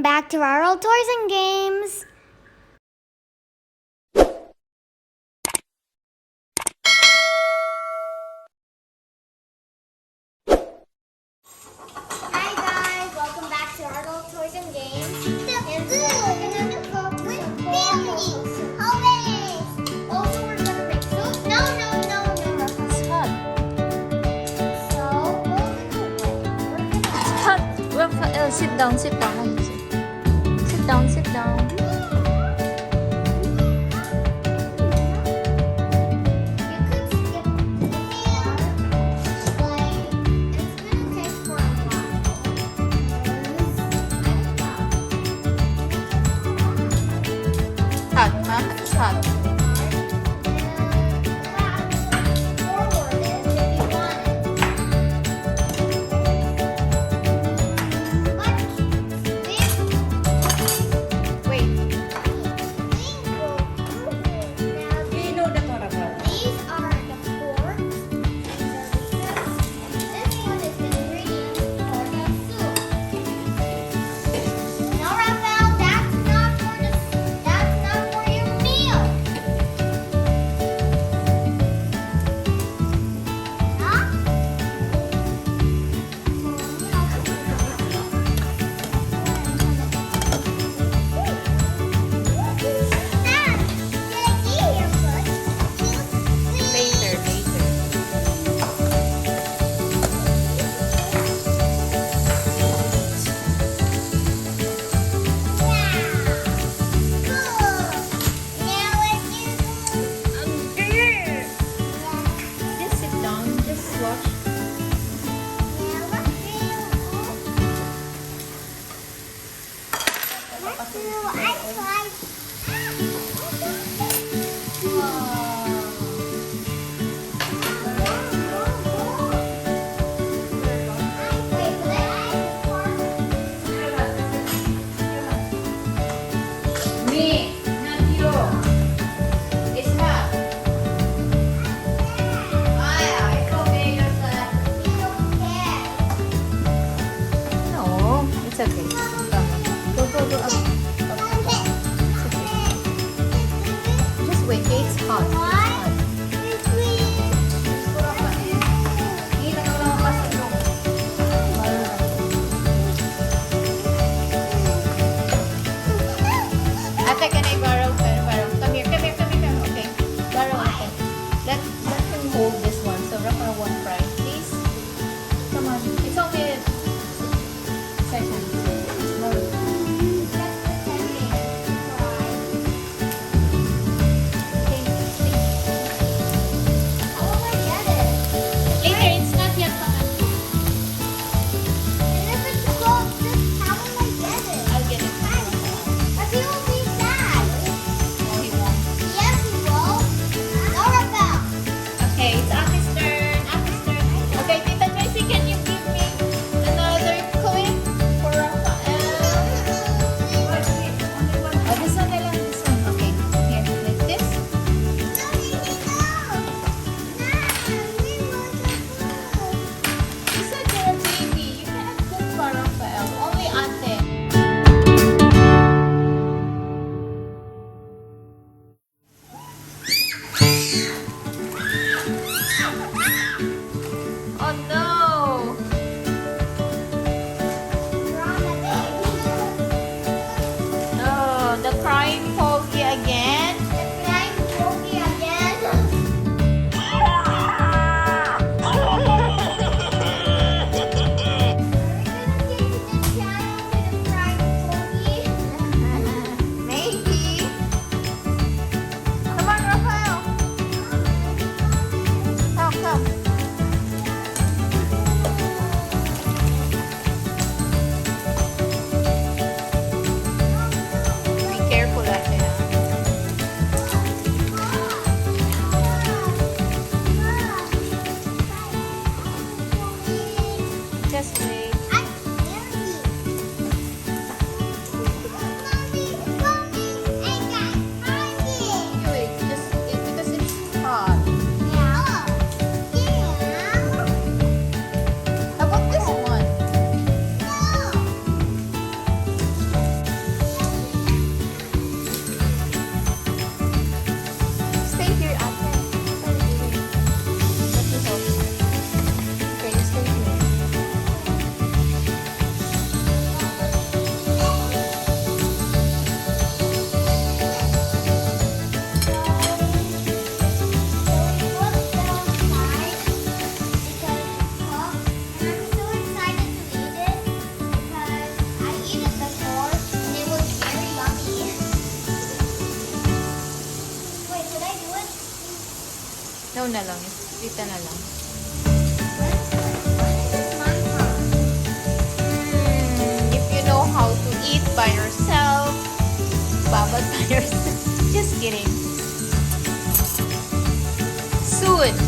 welcome back to our old toys and games. Hi guys, welcome back to our old toys and games. And today we're gonna cook with families. Also, we're gonna make soup. No, It's hot. So It's hot. Well, sit down. Sit down. Sit down. Hot, huh? It's hot. Wait. You know the Corabel. These are the forks. This one is the ingredients for the soup. No, Raphael, that's not for your meal. Huh? Later. Just sit down. Just watch. Me, not you. It's not. It's okay. You're sad. No, it's okay. Come. Go up. It's okay. Just wait. It's hot. It's hot. Hindi na lang kasi yung Ate, can I borrow? Come here. Okay. Borrow, ate. Let him hold this one. So, Rafa won't fry. Please. Come on. It's only second. Okay, please. No na lang. Tita na lang. If you know how to eat by yourself, babad by yourself. Just kidding. Soon.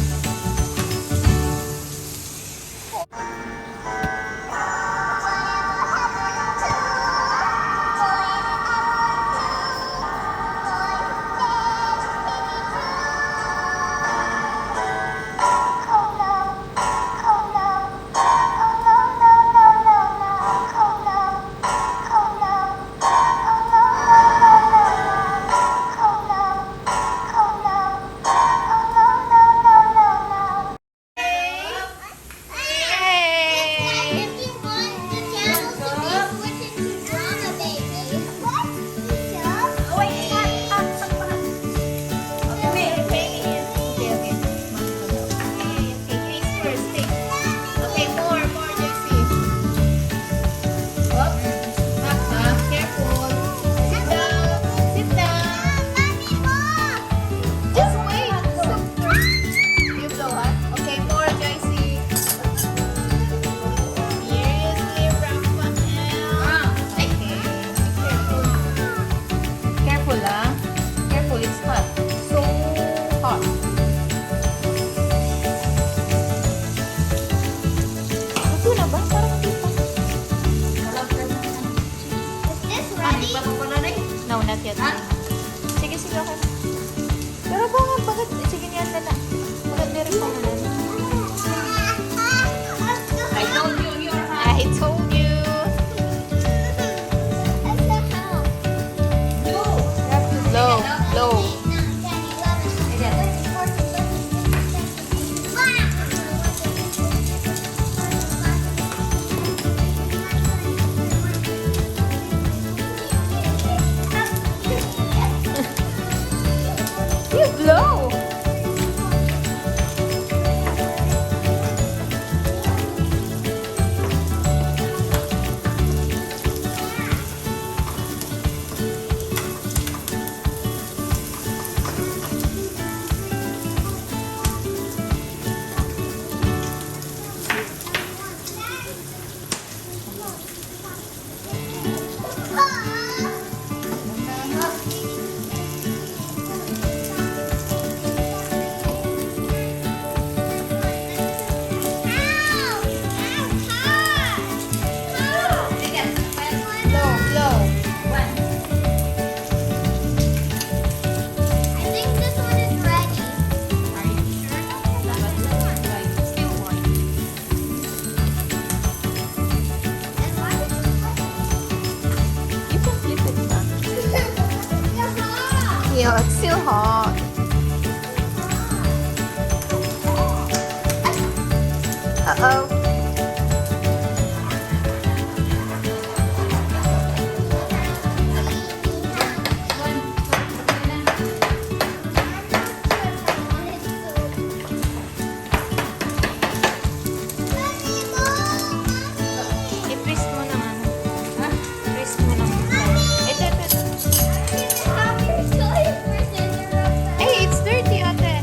No, not yet. Sige, sige, okay. Pero bakit? Sige, niyan na lang. Bakit meron pa na lang? I told you, your hand. I told you. Low, low. You blow. Blow, blow. You can flip it back. Yeah, it's still hot. Uh-oh. I-twist mo ng ano. Twist mo ng ito. Hey, it's dirty, ate.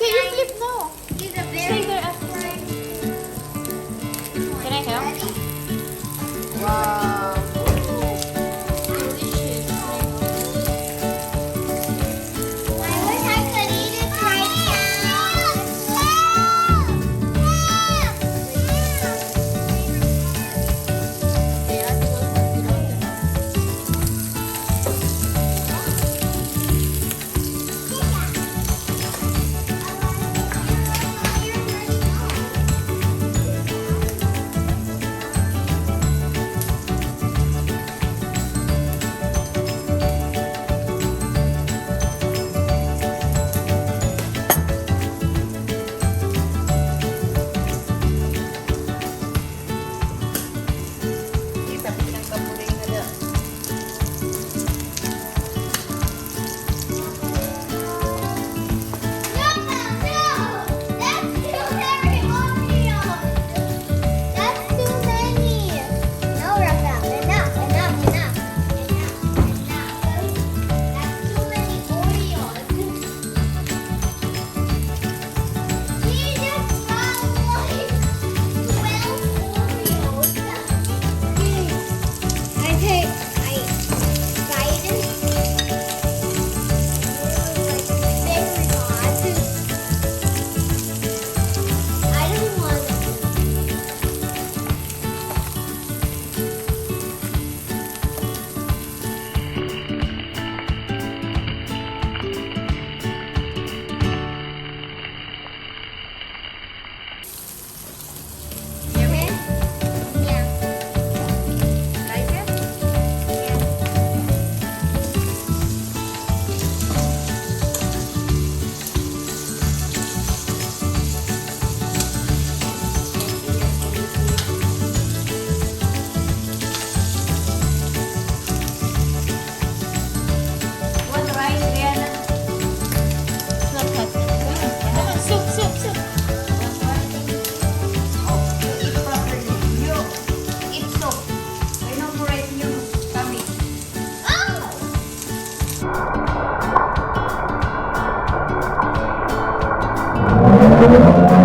Okay, you flip now. These are Stay very there after. Can I help? ready. Wow. Delicious. I wish I could eat it right Okay, Ate will help you out now. Kita pinagpapuloy na daw. I don't want it. Yummy? Yeah. Like it? What rice, Rihanna? It's not hot. Come on, soup, soup, soup. Oh, you eat properly. You eat soup. I know for it, you tummy. Oh!